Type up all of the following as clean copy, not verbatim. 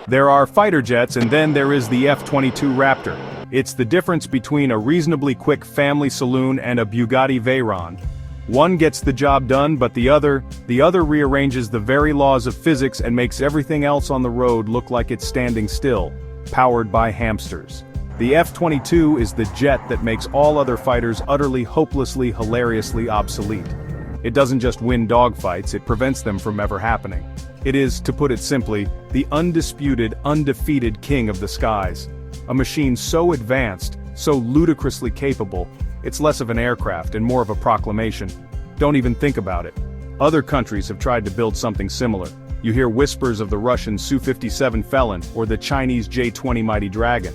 There are fighter jets, and then there is the F-22 Raptor. It's the difference between a reasonably quick family saloon and a Bugatti Veyron. One gets the job done, but the other rearranges the very laws of physics and makes everything else on the road look like it's standing still, powered by hamsters. The F-22 is the jet that makes all other fighters utterly, hopelessly, hilariously obsolete. It doesn't just win dogfights, it prevents them from ever happening. It is, to put it simply, the undisputed, undefeated king of the skies. A machine so advanced, so ludicrously capable, it's less of an aircraft and more of a proclamation. Don't even think about it. Other countries have tried to build something similar. You hear whispers of the Russian Su-57 Felon or the Chinese J-20 Mighty Dragon.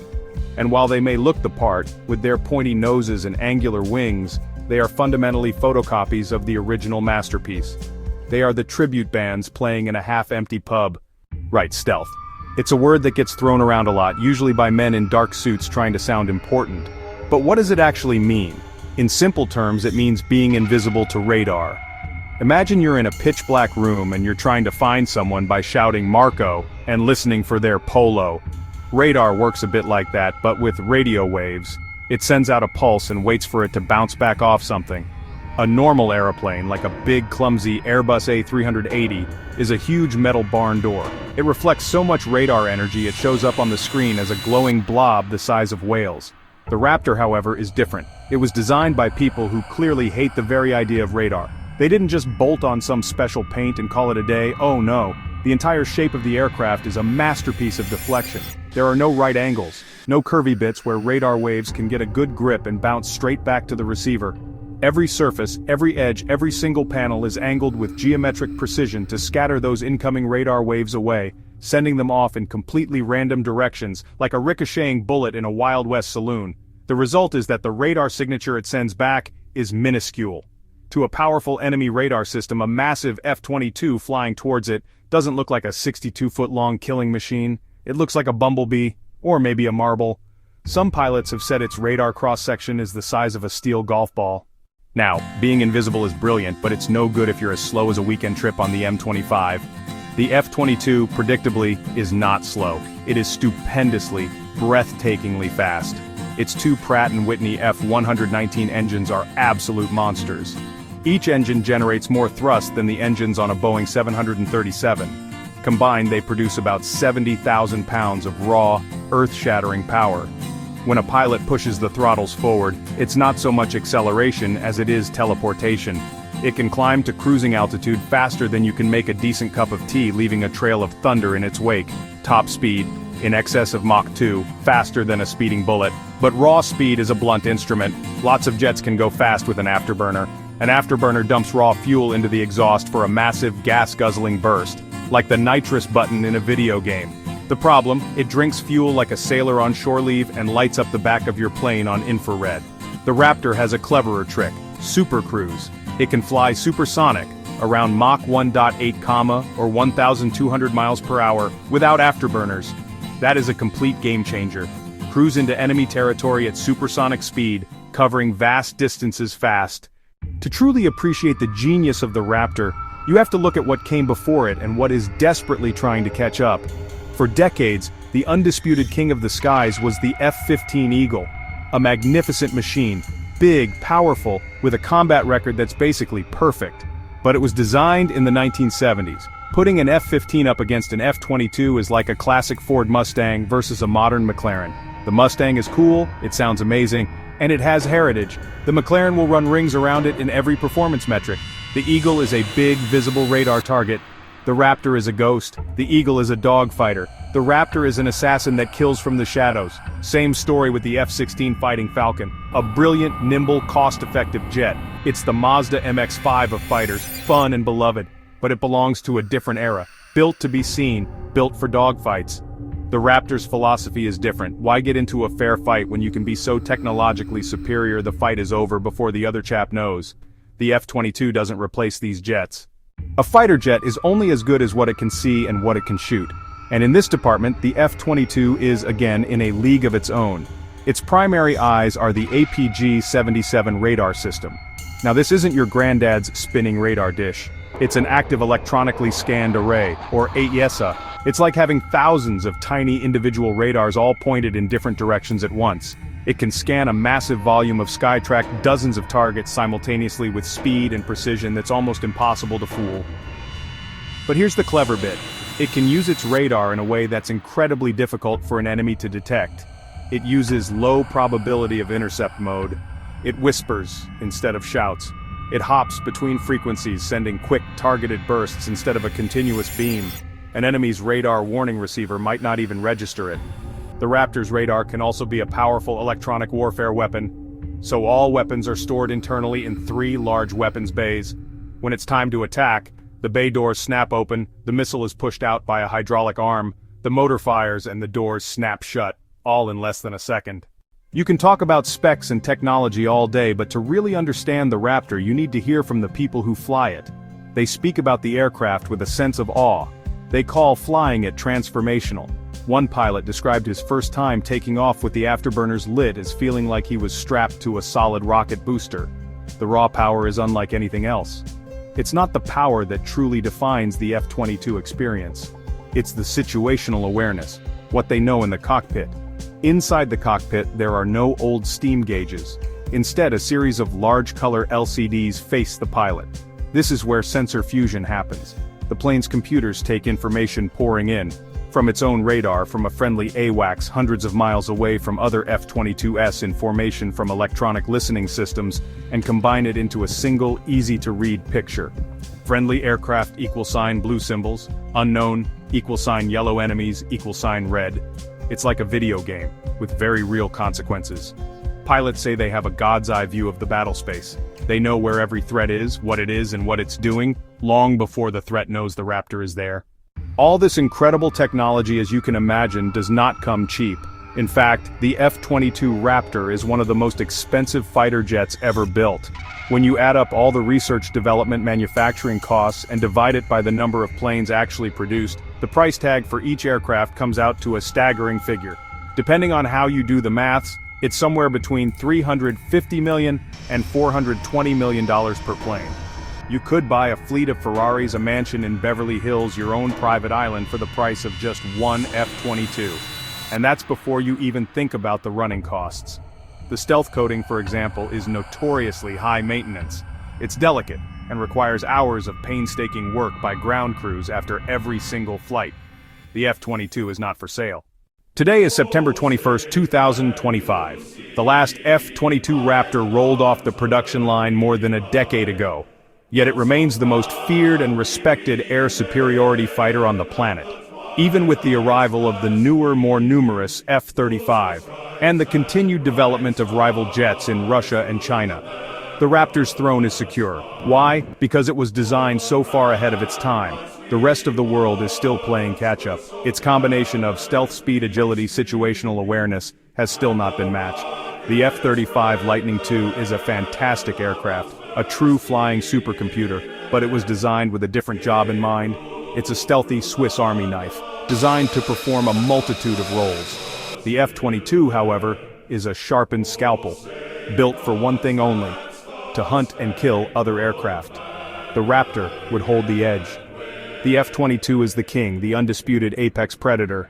And while they may look the part, with their pointy noses and angular wings, they are fundamentally photocopies of the original masterpiece. They are the tribute bands playing in a half-empty pub. Right, stealth. It's a word that gets thrown around a lot, usually by men in dark suits trying to sound important. But what does it actually mean? In simple terms, it means being invisible to radar. Imagine you're in a pitch-black room and you're trying to find someone by shouting Marco and listening for their polo. Radar works a bit like that, but with radio waves. It sends out a pulse and waits for it to bounce back off something. A normal aeroplane, like a big clumsy Airbus A380, is a huge metal barn door. It reflects so much radar energy it shows up on the screen as a glowing blob the size of whales. The Raptor, however, is different. It was designed by people who clearly hate the very idea of radar. They didn't just bolt on some special paint and call it a day, oh no. The entire shape of the aircraft is a masterpiece of deflection. There are no right angles, no curvy bits where radar waves can get a good grip and bounce straight back to the receiver. Every surface, every edge, every single panel is angled with geometric precision to scatter those incoming radar waves away, sending them off in completely random directions, like a ricocheting bullet in a Wild West saloon. The result is that the radar signature it sends back is minuscule. To a powerful enemy radar system, a massive F-22 flying towards it doesn't look like a 62-foot-long killing machine. It looks like a bumblebee, or maybe a marble. Some pilots have said its radar cross-section is the size of a steel golf ball. Now, being invisible is brilliant, but it's no good if you're as slow as a weekend trip on the M25. The F-22, predictably, is not slow. It is stupendously, breathtakingly fast. Its two Pratt & Whitney F-119 engines are absolute monsters. Each engine generates more thrust than the engines on a Boeing 737. Combined, they produce about 70,000 pounds of raw, earth-shattering power. When a pilot pushes the throttles forward, it's not so much acceleration as it is teleportation. It can climb to cruising altitude faster than you can make a decent cup of tea, leaving a trail of thunder in its wake. Top speed, in excess of Mach 2, faster than a speeding bullet. But raw speed is a blunt instrument. Lots of jets can go fast with an afterburner. An afterburner dumps raw fuel into the exhaust for a massive gas-guzzling burst, like the nitrous button in a video game. The problem, it drinks fuel like a sailor on shore leave and lights up the back of your plane on infrared. The Raptor has a cleverer trick, Super Cruise. It can fly supersonic, around Mach 1.8, or 1,200 miles per hour, without afterburners. That is a complete game changer. Cruise into enemy territory at supersonic speed, covering vast distances fast. To truly appreciate the genius of the Raptor, you have to look at what came before it and what is desperately trying to catch up. For decades, the undisputed king of the skies was the F-15 Eagle, a magnificent machine, big, powerful, with a combat record that's basically perfect. But it was designed in the 1970s. Putting an F-15 up against an F-22 is like a classic Ford Mustang versus a modern McLaren. The Mustang is cool, it sounds amazing, and it has heritage. The McLaren will run rings around it in every performance metric. The Eagle is a big, visible radar target. The Raptor is a ghost. The Eagle is a dogfighter. The Raptor is an assassin that kills from the shadows. Same story with the F-16 Fighting Falcon. A brilliant, nimble, cost-effective jet. It's the Mazda MX-5 of fighters, fun and beloved. But it belongs to a different era. Built to be seen, built for dogfights. The Raptor's philosophy is different. Why get into a fair fight when you can be so technologically superior the fight is over before the other chap knows? The F-22 doesn't replace these jets. A fighter jet is only as good as what it can see and what it can shoot. And in this department, the F-22 is, again, in a league of its own. Its primary eyes are the APG-77 radar system. Now this isn't your granddad's spinning radar dish. It's an active electronically scanned array, or AESA. It's like having thousands of tiny individual radars all pointed in different directions at once. It can scan a massive volume of sky, track dozens of targets simultaneously with speed and precision that's almost impossible to fool. But here's the clever bit. It can use its radar in a way that's incredibly difficult for an enemy to detect. It uses low probability of intercept mode. It whispers instead of shouts. It hops between frequencies, sending quick, targeted bursts instead of a continuous beam. An enemy's radar warning receiver might not even register it. The Raptor's radar can also be a powerful electronic warfare weapon. So all weapons are stored internally in 3 large weapons bays. When it's time to attack, the bay doors snap open, the missile is pushed out by a hydraulic arm, the motor fires and the doors snap shut, all in less than a second. You can talk about specs and technology all day, but to really understand the Raptor you need to hear from the people who fly it. They speak about the aircraft with a sense of awe. They call flying it transformational. One pilot described his first time taking off with the afterburners lit as feeling like he was strapped to a solid rocket booster. The raw power is unlike anything else. It's not the power that truly defines the F-22 experience. It's the situational awareness, what they know in the cockpit. Inside the cockpit there are no old steam gauges. Instead, a series of large color LCDs face the pilot. This is where sensor fusion happens. The plane's computers take information pouring in from its own radar, from a friendly AWACS hundreds of miles away, from other F-22s in formation, from electronic listening systems, and combine it into a single, easy-to-read picture. Friendly aircraft =, blue symbols, unknown =, yellow enemies =, red. It's like a video game, with very real consequences. Pilots say they have a god's eye view of the battle space. They know where every threat is, what it is and what it's doing, long before the threat knows the Raptor is there. All this incredible technology, as you can imagine, does not come cheap. In fact, the F-22 Raptor is one of the most expensive fighter jets ever built. When you add up all the research, development, manufacturing costs and divide it by the number of planes actually produced, the price tag for each aircraft comes out to a staggering figure. Depending on how you do the maths, it's somewhere between $350 million and $420 million per plane. You could buy a fleet of Ferraris, a mansion in Beverly Hills, your own private island for the price of just one F-22. And that's before you even think about the running costs. The stealth coating, for example, is notoriously high maintenance. It's delicate and requires hours of painstaking work by ground crews after every single flight. The F-22 is not for sale. Today is September 21st, 2025. The last F-22 Raptor rolled off the production line more than a decade ago. Yet it remains the most feared and respected air superiority fighter on the planet, even with the arrival of the newer, more numerous F-35, and the continued development of rival jets in Russia and China. The Raptor's throne is secure. Why? Because it was designed so far ahead of its time. The rest of the world is still playing catch-up. Its combination of stealth, speed, agility, situational awareness has still not been matched. The F-35 Lightning II is a fantastic aircraft, a true flying supercomputer, but it was designed with a different job in mind. It's a stealthy Swiss Army knife, designed to perform a multitude of roles. The F-22, however, is a sharpened scalpel, built for one thing only: to hunt and kill other aircraft. The Raptor would hold the edge. The F-22 is the king, the undisputed apex predator,